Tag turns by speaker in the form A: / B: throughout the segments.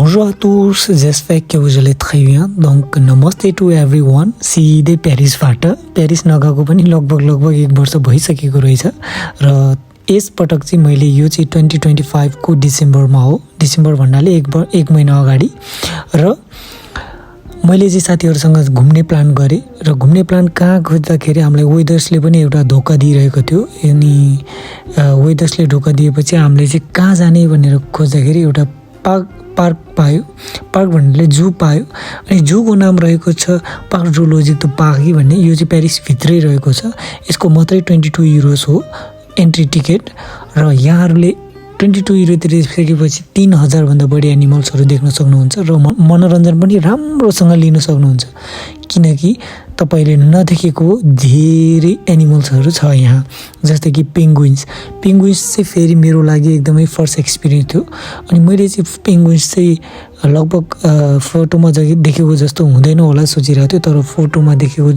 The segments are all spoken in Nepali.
A: Bonjour à tous, j'espère que vous allez très bien. Donc नमस्ते टु एभ्रिवान। सिधै प्यारिसबाट प्यारिस नगएको पनि लगभग 1 वर्ष भइसकेको रहेछ र यसपटक चाहिँ मैले यो चाहिँ 2025 को डिसेम्बरमा हो। डिसेम्बर भन्नाले एक महिना अगाडि र मैले चाहिँ साथीहरुसँग घुम्ने प्लान गरेँ र घुम्ने प्लान कहाँ खोज्दाखेरि हामीलाई वेदर्सले पनि एउटा धोका दिइरहेको थियो। अनि वेदर्सले धोका दिएपछि हामीले चाहिँ कहाँ जाने भनेर खोज्दाखेरि एउटा पार्क पायो। पार्क भन्नाले जू पायो अनि जूको नाम रहेको छ पार्क जुलोजिक द पार्क भन्ने। यो चाहिँ प्यारिस भित्रै रहेको छ। यसको मात्रै 22 युरोस हो एन्ट्री टिकट र यहाँहरूले 22 युरो तिरिसकेपछि 3000 भन्दा बढी एनिमल्सहरू देख्न सक्नुहुन्छ र मनोरञ्जन पनि राम्रोसँग लिन सक्नुहुन्छ किनकि तपाईले नदेखेको धेरै एनिमल्सहरू छ यहाँ। जस्तै कि पेंगुइन्स चाहिँ फेरि मेरो लागि एकदमै फर्स्ट एक्सपिरियन्स थियो। अनि मैले चाहिँ पेंगुइन्स चाहिँ लगभग फोटोमा देखेको जस्तो हुँदैन होला सोचिरहेको थिएँ, तर फोटोमा देखेको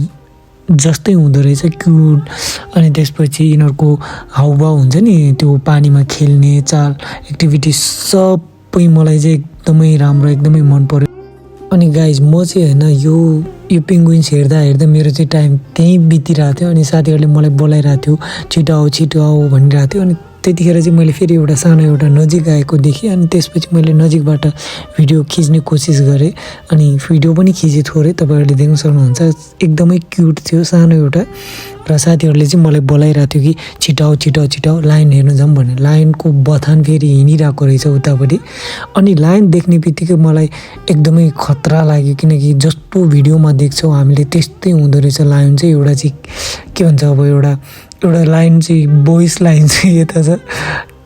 A: जस्तै हुँदो रहेछ, क्युट। अनि त्यसपछि यिनीहरूको हाउभाउ हुन्छ नि, त्यो पानीमा खेल्ने चाल एक्टिभिटी सबै मलाई चाहिँ एकदमै राम्रो, एकदमै मन पर्यो। अनि गाइज म चाहिँ हैन यो पेंगुइन्स हेर्दा मेरो चाहिँ टाइम त्यहीँ बितिरहेको थियो। अनि साथीहरूले मलाई बोलाइरहेको थियो छिटो आऊ भनिरहेको थियो। अनि त्यतिखेर चाहिँ मैले फेरि एउटा नजिक आएको देखेँ। अनि त्यसपछि मैले नजिकबाट भिडियो खिच्ने कोसिस गरेँ अनि भिडियो पनि खिचेँ थोरै, तपाईहरुले देख्न सक्नुहुन्छ। एकदमै क्युट थियो, सानो एउटा। र साथीहरूले चाहिँ मलाई बोलाइरहेको थियो कि छिटाउ लायन हेर्न जाऊँ भने। लायनको बथान फेरि हिँडिरहेको रहेछ उतापट्टि। अनि लायन देख्ने बित्तिकै मलाई एकदमै खतरा लाग्यो किनकि जस्तो भिडियोमा देख्छौँ हामीले त्यस्तै हुँदो रहेछ। लायन चाहिँ एउटा चाहिँ के भन्छ, अब एउटा लायन चाहिँ बोइस लायन चाहिँ यता छ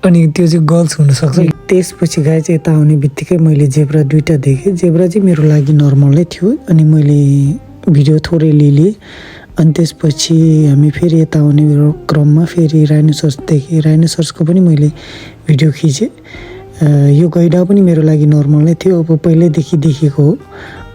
A: अनि त्यो चाहिँ गर्ल्स हुनसक्छ। त्यसपछि गाई चाहिँ यता आउने बित्तिकै मैले जेब्रा दुईटा देखेँ। जेब्रा चाहिँ मेरो लागि नर्मलै थियो अनि मैले भिडियो थोरै लिएँ। अनि त्यसपछि हामी फेरि यता आउने क्रममा फेरि राइनोसर्स देखेँ। राइनोसर्सको पनि मैले भिडियो खिचेँ। यो गैडा पनि मेरो लागि नर्मल नै थियो, अब पहिल्यैदेखि देखेको हो।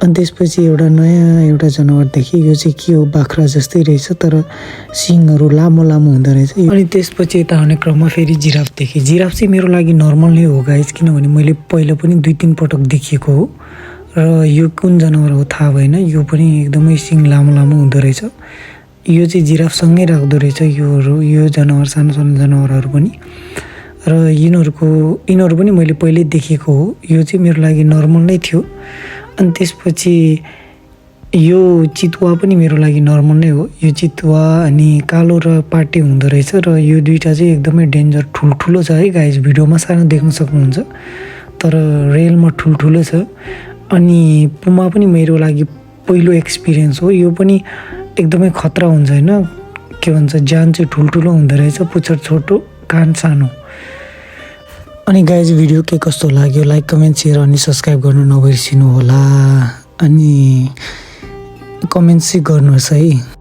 A: अनि त्यसपछि एउटा जनावर देखेँ। यो चाहिँ के हो, बाख्रा जस्तै रहेछ तर सिङहरू लामो हुँदो रहेछ। अनि त्यसपछि यता आउने क्रममा फेरि जिराफ देखेँ। जिराफ चाहिँ मेरो लागि नर्मल नै हो गाइस, किनभने मैले पहिला पनि 2-3 पटक देखेको हो र यो कुन जनावर हो थाहा भएन। यो पनि एकदमै सिङ लामो हुँदो रहेछ। यो चाहिँ जिराफसँगै राख्दो रहेछ यो जनावर, सानो जनावरहरू पनि। र यिनीहरू पनि मैले पहिल्यै देखेको हो। यो चाहिँ मेरो लागि नर्मल नै थियो। अनि त्यसपछि यो चितुवा पनि मेरो लागि नर्मल नै हो। यो चितुवा अनि कालो र पाटे हुँदो रहेछ र यो दुईटा चाहिँ एकदमै डेन्जर ठुलो छ है गाइस। भिडियोमा सानो देख्न सक्नुहुन्छ तर रियलमा ठुलो छ। अनि पुमा पनि मेरो लागि पहिलो एक्सपिरियन्स हो। यो पनि एकदमै खतरा हुन्छ हैन, के भन्छ, जान चाहिँ ठुलो हुँदो रहेछ, पुच्छर छोटो, कान सानो। अनि गाइज भिडियो के कस्तो लाग्यो लाइक कमेन्ट सेयर अनि सब्स्क्राइब गर्नु नबिर्सिनु होला। अनि कमेन्ट चाहिँ गर्नुहोस् है।